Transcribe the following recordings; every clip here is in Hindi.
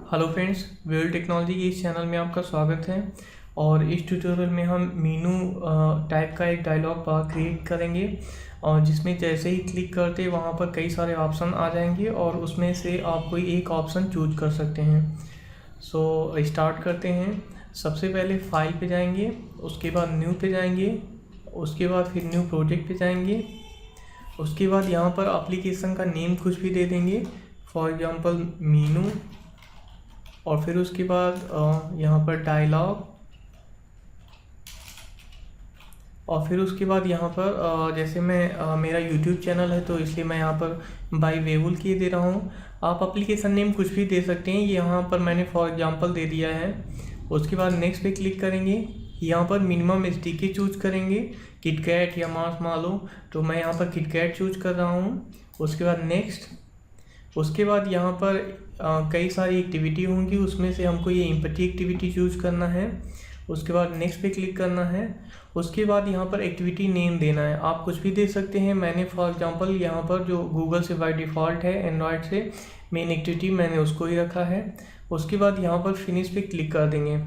हेलो फ्रेंड्स, वेल टेक्नोलॉजी के इस चैनल में आपका स्वागत है। और इस ट्यूटोरियल में हम मीनू टाइप का एक डायलॉग बार क्रिएट करेंगे और जिसमें जैसे ही क्लिक करते वहाँ पर कई सारे ऑप्शन आ जाएंगे और उसमें से आप कोई एक ऑप्शन चूज कर सकते हैं। सो स्टार्ट करते हैं। सबसे पहले फाइल पे जाएंगे, उसके बाद न्यू पे जाएंगे, उसके बाद फिर न्यू प्रोजेक्ट पे जाएंगे। उसके बाद यहाँ पर एप्लीकेशन का नेम कुछ भी दे देंगे, फॉर एग्जांपल मीनू। और फिर उसके बाद यहाँ पर डायलॉग, और फिर उसके बाद यहाँ पर जैसे मैं मेरा यूट्यूब चैनल है तो इसलिए मैं यहाँ पर बाय वेवुल की दे रहा हूँ। आप एप्लीकेशन नेम कुछ भी दे सकते हैं, यहाँ पर मैंने फॉर एग्जांपल दे दिया है। उसके बाद नेक्स्ट पे क्लिक करेंगे। यहाँ पर मिनिमम एसडीके चूज करेंगे, किटकैट या मार्शमैलो, तो मैं यहाँ पर किटकैट चूज कर रहा हूँ। उसके बाद नेक्स्ट। उसके बाद यहाँ पर कई सारी एक्टिविटी होंगी, उसमें से हमको ये एम्पैथी एक्टिविटी चूज करना है। उसके बाद नेक्स्ट पे क्लिक करना है। उसके बाद यहाँ पर एक्टिविटी नेम देना है, आप कुछ भी दे सकते हैं। मैंने फॉर एग्जांपल यहाँ पर जो गूगल से बाय डिफ़ॉल्ट है एंड्रॉयड से मेन एक्टिविटी, मैंने उसको ही रखा है। उसके बाद यहाँ पर फिनिश पे क्लिक कर देंगे।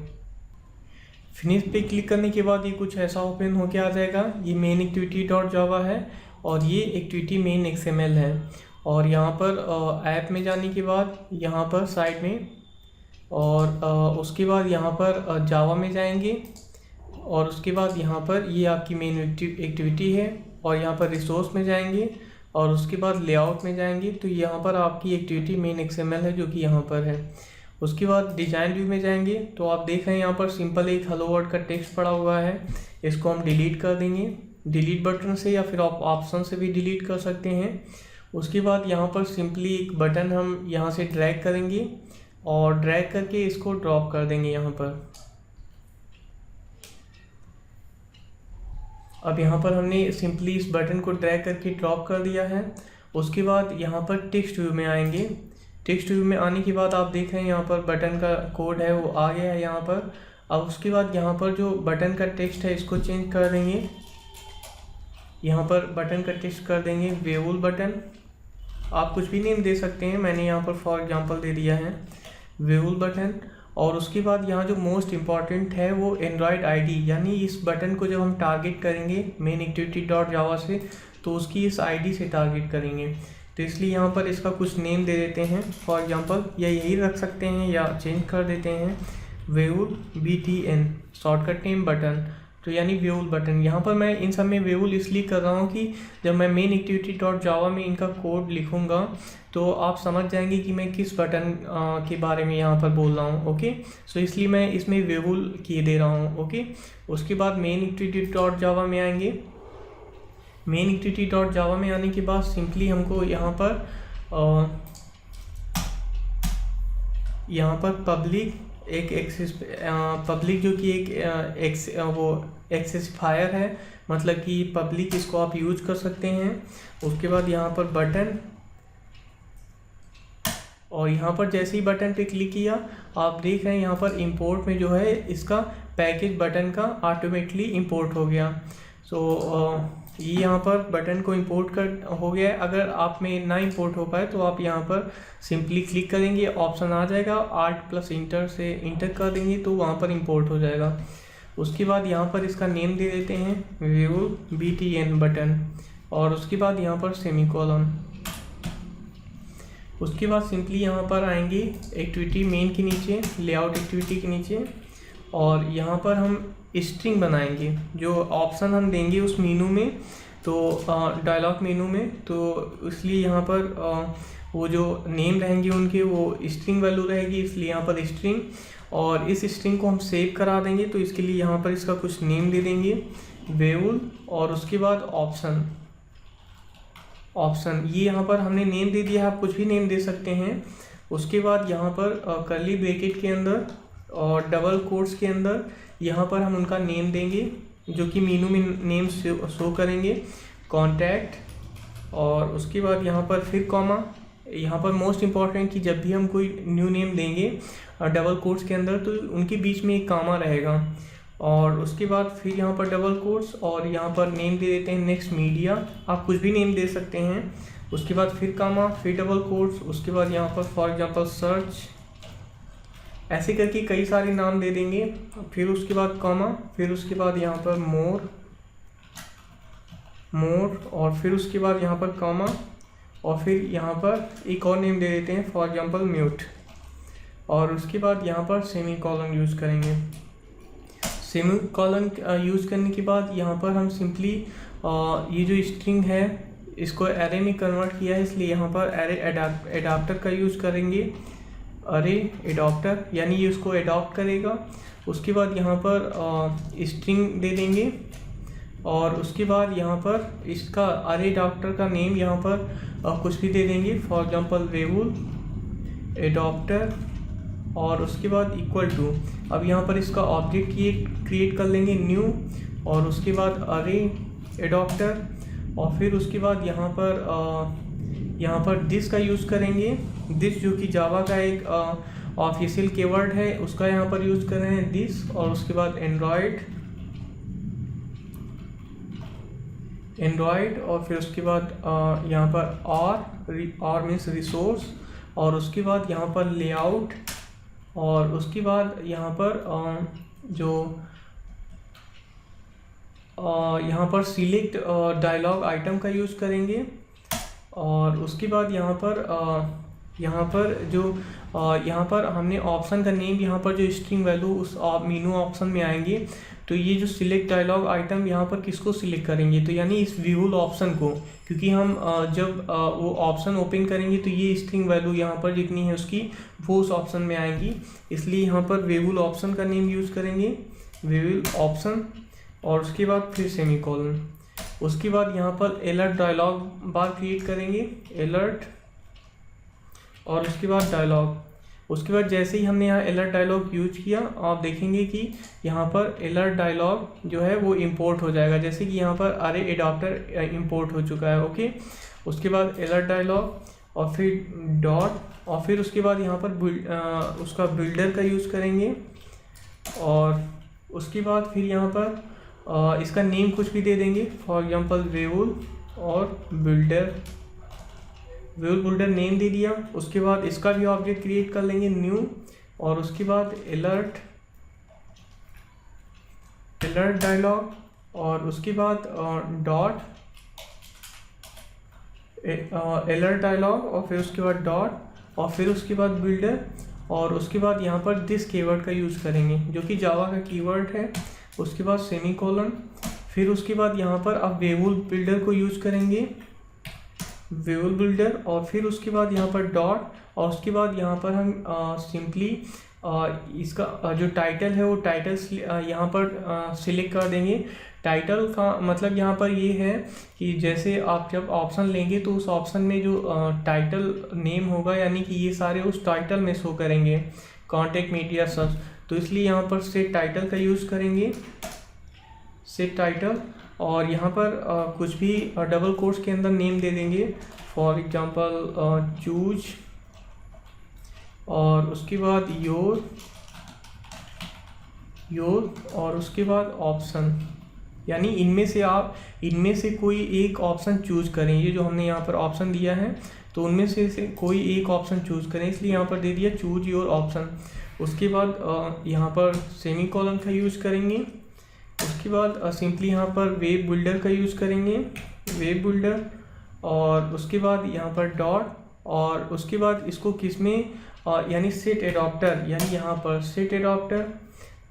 फिनिश पे क्लिक करने के बाद ये कुछ ऐसा ओपन होके आ जाएगा। ये मेन एक्टिविटी डॉट जावा है और ये एक्टिविटी मेन एक्सएमएल है। और यहाँ पर ऐप में जाने के बाद यहाँ पर साइड में, और उसके बाद यहाँ पर जावा में जाएंगे। और उसके बाद यहाँ पर ये आपकी मेन एक्टिविटी है। और यहाँ पर रिसोर्स में जाएंगे और उसके बाद लेआउट में जाएंगे, तो यहाँ पर आपकी एक्टिविटी मेन एक्सएमएल है जो कि यहाँ पर है। उसके बाद डिजाइन व्यू में जाएंगे तो आप देख रहे हैं यहाँ पर सिंपल एक हेलो वर्ड का टेक्स्ट पड़ा हुआ है, इसको हम डिलीट कर देंगे। डिलीट बटन से या फिर आप ऑप्शन से भी डिलीट कर सकते हैं। उसके बाद यहाँ पर सिंपली एक बटन हम यहाँ से ड्रैग करेंगे और ड्रैग करके इसको ड्रॉप कर देंगे यहाँ पर। अब यहाँ पर हमने सिंपली इस बटन को ड्रैग करके ड्रॉप कर दिया है। उसके बाद यहाँ पर टेक्स्ट व्यू में आएंगे। टेक्स्ट व्यू में आने के बाद आप देख रहे हैं यहाँ पर बटन का कोड है वो आ गया है यहाँ पर। अब उसके बाद यहाँ पर जो बटन का टेक्स्ट है इसको चेंज कर देंगे। यहाँ पर बटन का टेक्स्ट कर देंगे वेवुल बटन। आप कुछ भी नेम दे सकते हैं, मैंने यहाँ पर फॉर एग्जांपल दे दिया है वेवुल बटन। और उसके बाद यहाँ जो मोस्ट इम्पॉर्टेंट है वो एंड्रॉयड आईडी, यानी इस बटन को जब हम टारगेट करेंगे मेन एक्टिविटी डॉट जावा से तो उसकी इस आईडी से टारगेट करेंगे। तो इसलिए यहाँ पर इसका कुछ नेम दे देते हैं, फॉर एग्जांपल या यही रख सकते हैं या चेंज कर देते हैं वेवुल BTN, शॉर्टकट नेम बटन, तो यानी वेवुल बटन। यहाँ पर मैं इन सब में वेवुल इसलिए कर रहा हूँ कि जब मैं मेन एक्टिविटी डॉट जावा में इनका कोड लिखूँगा तो आप समझ जाएंगे कि मैं किस बटन के बारे में यहाँ पर बोल रहा हूँ। ओके, सो इसलिए मैं इसमें वेवुल किए दे रहा हूँ। ओके, उसके बाद मेन एक्टिविटी डॉट जावा में आएंगे। मेन एक्टिविटी डॉट जावा में आने के बाद सिंपली हमको यहाँ पर पब्लिक एक एक्सेस पब्लिक जो कि एक वो एक्सेसिफायर है, मतलब कि पब्लिक इसको आप यूज कर सकते हैं। उसके बाद यहाँ पर बटन, और यहाँ पर जैसे ही बटन पे क्लिक किया आप देख रहे हैं यहाँ पर इंपोर्ट में जो है इसका पैकेज बटन का ऑटोमेटिकली इंपोर्ट हो गया। सो ये यहाँ पर बटन को इंपोर्ट कर हो गया है। अगर आप में ना इंपोर्ट हो पाए तो आप यहाँ पर सिंपली क्लिक करेंगे, ऑप्शन आ जाएगा, Alt+Enter से इंटर कर देंगे तो वहाँ पर इंपोर्ट हो जाएगा। उसके बाद यहाँ पर इसका नेम दे देते हैं वेवुल BTN बटन, और उसके बाद यहाँ पर सेमीकोलन। उसके बाद सिंपली यहाँ पर आएंगे एक्टिविटी मेन के नीचे, लेआउट एक्टिविटी के नीचे, और यहाँ पर हम स्ट्रिंग बनाएंगे। जो ऑप्शन हम देंगे उस मेनू में, तो डायलॉग मेनू में, तो इसलिए यहाँ पर वो जो नेम रहेंगे उनके वो स्ट्रिंग वैल्यू रहेगी, इसलिए यहाँ पर स्ट्रिंग। और इस स्ट्रिंग को हम सेव करा देंगे तो इसके लिए यहाँ पर इसका कुछ नेम दे देंगे वेवुल, और उसके बाद ऑप्शन। ये यहाँ पर हमने नेम दे दिया है, आप कुछ भी नेम दे सकते हैं। उसके बाद यहाँ पर कर्ली ब्रैकेट के अंदर और डबल कोट्स के अंदर यहाँ पर हम उनका नेम देंगे जो कि मेनू में नेम शो करेंगे, कॉन्टैक्ट। और उसके बाद यहाँ पर फिर कॉमा। यहाँ पर मोस्ट इम्पॉर्टेंट कि जब भी हम कोई न्यू नेम देंगे डबल कोट्स के अंदर तो उनके बीच में एक कॉमा रहेगा। और उसके बाद फिर यहाँ पर डबल कोट्स, और यहाँ पर नेम दे देते हैं नेक्स्ट मीडिया, आप कुछ भी नेम दे सकते हैं। उसके बाद फिर कामा, फिर डबल कोट्स, उसके बाद यहाँ पर फॉर एग्जांपल सर्च, ऐसे करके कई सारे नाम दे देंगे। फिर उसके बाद कॉमा, फिर उसके बाद यहाँ पर मोर, और फिर उसके बाद यहाँ पर कॉमा, और फिर यहाँ पर एक और नेम दे देते हैं, फॉर एग्जांपल म्यूट, और उसके बाद यहाँ पर सेमी कॉलन यूज़ करेंगे। सेमी कॉलन यूज़ करने के बाद यहाँ पर हम सिंपली ये जो स्ट्रिंग है इसको एरे में कन्वर्ट किया है, इसलिए यहाँ पर एरे एडाप्टर का यूज़ करेंगे। अरे एडाप्टर यानी ये उसको एडॉप्ट करेगा। उसके बाद यहाँ पर स्ट्रिंग दे देंगे, और उसके बाद यहाँ पर इसका अरे एडाप्टर का नेम यहाँ पर कुछ भी दे देंगे, फॉर एग्जांपल वेवुल एडाप्टर, और उसके बाद इक्वल टू। अब यहाँ पर इसका ऑब्जेक्ट क्रिएट कर लेंगे न्यू, और उसके बाद अरे एडाप्टर, और फिर उसके बाद यहाँ पर दिस का यूज़ करेंगे। दिस जो कि जावा का एक ऑफिशियल कीवर्ड है, उसका यहाँ पर यूज़ कर रहे हैं दिस, और उसके बाद एंड्रॉयड, और फिर उसके बाद यहाँ पर और मीन्स रिसोर्स, और उसके बाद यहाँ पर लेआउट, और उसके बाद यहाँ पर यहाँ पर सिलेक्ट डायलॉग आइटम का यूज़ करेंगे, और उसके बाद यहाँ पर हमने ऑप्शन का नेम, यहाँ पर जो स्ट्रिंग वैल्यू उस मीनू ऑप्शन में आएंगे, तो ये जो सिलेक्ट डायलॉग आइटम यहाँ पर किसको सिलेक्ट करेंगे, तो यानी इस व्यूल ऑप्शन को, क्योंकि हम जब वो ऑप्शन ओपन करेंगे तो ये स्ट्रिंग वैल्यू यहाँ पर जितनी है उसकी वो उस ऑप्शन में आएंगी, इसलिए यहाँ पर वेवुल ऑप्शन का नेम यूज़ करेंगे, वेवुल ऑप्शन, और उसके बाद फिर सेमीकोलन। उसके बाद यहाँ पर अलर्ट डायलॉग बार क्रिएट करेंगे, अलर्ट, और उसके बाद डायलॉग। उसके बाद जैसे ही हमने यहाँ अलर्ट डायलॉग यूज किया, आप देखेंगे कि यहाँ पर अलर्ट डायलॉग जो है वो इंपोर्ट हो जाएगा, जैसे कि यहाँ पर अरे एडाप्टर इंपोर्ट हो चुका है। ओके, उसके बाद अलर्ट डायलॉग, और फिर डॉट, और फिर उसके बाद यहाँ पर उसका बिल्डर का यूज़ करेंगे, और उसके बाद फिर यहाँ पर इसका नेम कुछ भी दे देंगे, फॉर एग्जांपल वेवुल और बिल्डर, वेवुल बिल्डर नेम दे दिया। उसके बाद इसका भी ऑब्जेक्ट क्रिएट कर लेंगे न्यू, और उसके बाद अलर्ट डायलॉग, और उसके बाद डॉट अलर्ट डायलॉग, और फिर उसके बाद डॉट, और फिर उसके बाद बिल्डर, और उसके बाद यहाँ पर दिस कीवर्ड का यूज़ करेंगे जो कि जावा का कीवर्ड है। उसके बाद सेमीकोलन, फिर उसके बाद यहाँ पर आप वेवुल बिल्डर को यूज़ करेंगे, वेवुल बिल्डर, और फिर उसके बाद यहाँ पर डॉट, और उसके बाद यहाँ पर हम सिंपली इसका जो टाइटल है वो टाइटल यहाँ पर सिलेक्ट कर देंगे। टाइटल का मतलब यहाँ पर ये है कि जैसे आप जब ऑप्शन लेंगे तो उस ऑप्शन में जो टाइटल नेम होगा, यानी कि ये सारे उस टाइटल में शो करेंगे, कॉन्टेक्ट मीडिया सर्च, तो इसलिए यहाँ पर सेट टाइटल का यूज़ करेंगे, सेट टाइटल, और यहाँ पर कुछ भी डबल कोट्स के अंदर नेम दे देंगे, फॉर एग्जांपल चूज, और उसके बाद योर, और उसके बाद ऑप्शन, यानी इनमें से कोई एक ऑप्शन चूज करें। ये जो हमने यहाँ पर ऑप्शन दिया है तो उनमें से कोई एक ऑप्शन चूज करें, इसलिए यहाँ पर दे दिया चूज योर ऑप्शन। उसके बाद यहाँ पर सेमीकोलन का यूज़ करेंगे। उसके बाद सिंपली यहाँ पर वेब बिल्डर का यूज़ करेंगे, वेब बिल्डर, और उसके बाद यहाँ पर डॉट, और उसके बाद इसको किस में यानी सेट एडाप्टर, यानी यहाँ पर सेट एडाप्टर,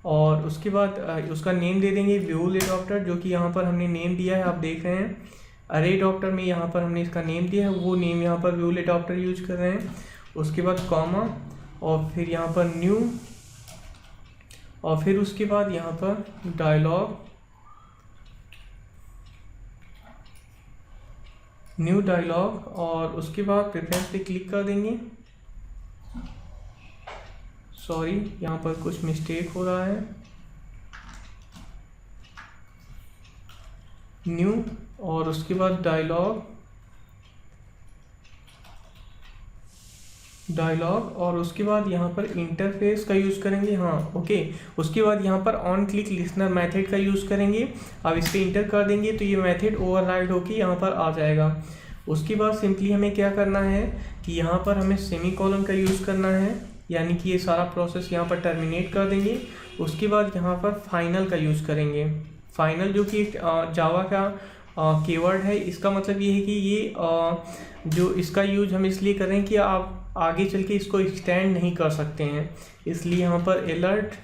और उसके बाद उसका नेम दे देंगे वेवुल एडाप्टर, जो कि यहाँ पर हमने नेम दिया है, आप देख रहे हैं अरे एडाप्टर में यहाँ पर हमने इसका नेम दिया है, वो नेम यहाँ पर वेवुल एडाप्टर यूज कर रहे हैं। उसके बाद कॉमा, और फिर यहाँ पर न्यू, और फिर उसके बाद यहाँ पर डायलॉग, न्यू डायलॉग, और उसके बाद प्रेफरेंस पे क्लिक कर देंगे। सॉरी, यहाँ पर कुछ मिस्टेक हो रहा है, न्यू, और उसके बाद डायलॉग, और उसके बाद यहाँ पर इंटरफेस का यूज़ करेंगे। हाँ ओके, उसके बाद यहाँ पर ऑन क्लिक लिसनर मेथड का यूज़ करेंगे। अब इस पर इंटर कर देंगे तो ये मेथड ओवरराइड होके यहाँ पर आ जाएगा। उसके बाद सिंपली हमें क्या करना है कि यहाँ पर हमें सेमीकोलन का यूज़ करना है, यानी कि ये सारा प्रोसेस यहाँ पर टर्मिनेट कर देंगे। उसके बाद यहाँ पर फाइनल का यूज़ करेंगे। फाइनल जो कि जावा का कीवर्ड है, इसका मतलब ये है कि ये जो इसका यूज हम इसलिए कर रहे हैं कि आप आगे चल के इसको एक्सटेंड नहीं कर सकते हैं, इसलिए यहाँ पर अलर्ट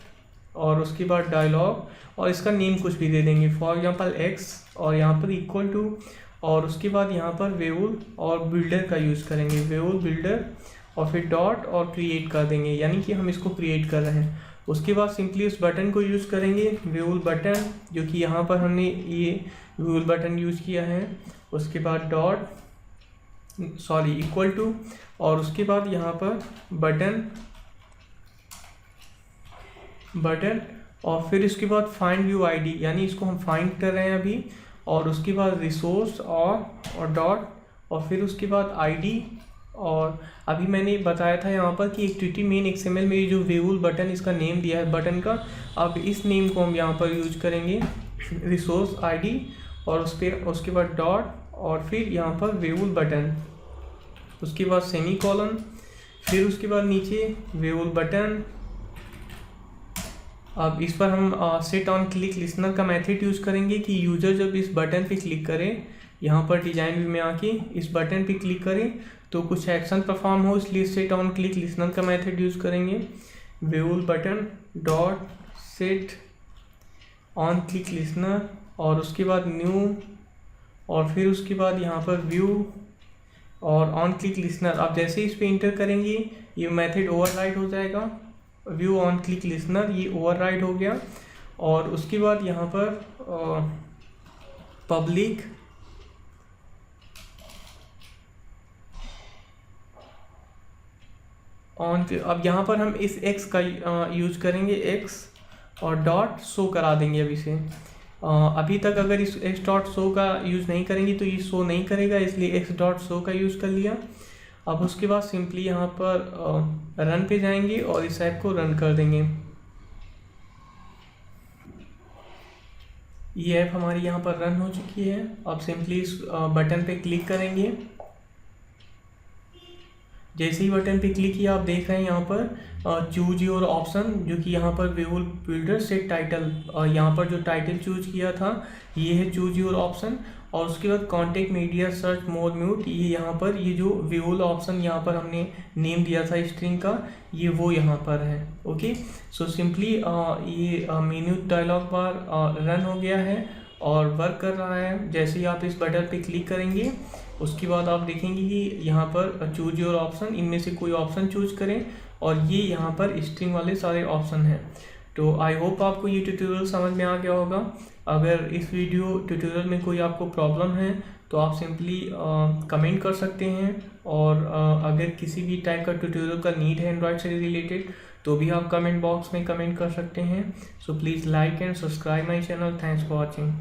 और उसके बाद डायलॉग और इसका नेम कुछ भी दे देंगे, फॉर एग्जांपल एक्स और यहाँ पर इक्वल टू और उसके बाद यहाँ पर वेवल और बिल्डर का यूज़ करेंगे, वेवल बिल्डर और फिर डॉट और क्रिएट कर देंगे, यानी कि हम इसको क्रिएट कर रहे हैं। उसके बाद सिंपली उस बटन को यूज़ करेंगे, वेवल बटन, जो कि यहाँ पर हमने ये वेवल बटन यूज़ किया है। उसके बाद इक्वल टू और उसके बाद यहाँ पर बटन और फिर उसके बाद फाइंड व्यू आईडी, यानी इसको हम फाइंड कर रहे हैं अभी, और उसके बाद रिसोर्स और डॉट और फिर उसके बाद आईडी। और अभी मैंने बताया था यहाँ पर कि एक्टिविटी मेन XML में ये जो वेवल बटन इसका नेम दिया है बटन का, अब इस नेम को हम यहाँ पर यूज करेंगे, रिसोर्स आईडी और उसके बाद डॉट और फिर यहाँ पर वेवल बटन, उसके बाद सेमी कॉलन, फिर उसके बाद नीचे वेवल बटन। अब इस पर हम सेट ऑन क्लिक लिसनर का मेथड यूज़ करेंगे कि यूज़र जब इस बटन पे क्लिक करे, यहाँ पर डिजाइन व्यू में आके इस बटन पे क्लिक करें तो कुछ एक्शन परफॉर्म हो, इसलिए सेट ऑन क्लिक लिसनर का मेथड यूज़ करेंगे। Wavell button dot set on click listener और उसके बाद न्यू और फिर उसके बाद यहाँ पर व्यू और ऑन क्लिक लिसनर। अब जैसे इस पे इंटर करेंगे ये मेथड ओवरराइड हो जाएगा, व्यू ऑन क्लिक लिसनर ये ओवरराइड हो गया। और उसके बाद यहाँ पर पब्लिक ऑन, अब यहाँ पर हम इस x का यूज करेंगे, x और डॉट शो करा देंगे अभी से। अभी तक अगर इस x डॉट शो का यूज़ नहीं करेंगे तो ये शो नहीं करेगा, इसलिए x डॉट शो का यूज़ कर लिया। अब उसके बाद सिंपली यहाँ पर रन पे जाएंगे और इस ऐप को रन कर देंगे। ये ऐप हमारी यहाँ पर रन हो चुकी है। अब सिंपली इस बटन पे क्लिक करेंगे। जैसे ही बटन पे क्लिक किया आप देख रहे हैं यहाँ पर चूज योर ऑप्शन, जो कि यहाँ पर वेवल बिल्डर सेट टाइटल, यहाँ पर जो टाइटल चूज किया था ये है चूज योर ऑप्शन। और उसके बाद contact media search mode mute, ये यहाँ पर ये जो वेवल ऑप्शन यहाँ पर हमने नेम दिया था स्ट्रिंग का, ये वो यहाँ पर है। ओके, सो सिंपली ये मेन्यू डायलॉग बार रन हो गया है और वर्क कर रहा है। जैसे ही आप इस बटन पे क्लिक करेंगे उसके बाद आप देखेंगे कि यहाँ पर चूज योर ऑप्शन, इनमें से कोई ऑप्शन चूज करें और ये यहाँ पर स्ट्रिंग वाले सारे ऑप्शन हैं। तो आई होप आपको ये ट्यूटोरियल समझ में आ गया होगा। अगर इस वीडियो ट्यूटोरियल में कोई आपको प्रॉब्लम है तो आप सिंपली कमेंट कर सकते हैं, और अगर किसी भी टाइप का ट्यूटोरियल का नीड है एंड्रॉयड से रिलेटेड तो भी आप कमेंट बॉक्स में कमेंट कर सकते हैं। So please like and subscribe my channel. Thanks for watching.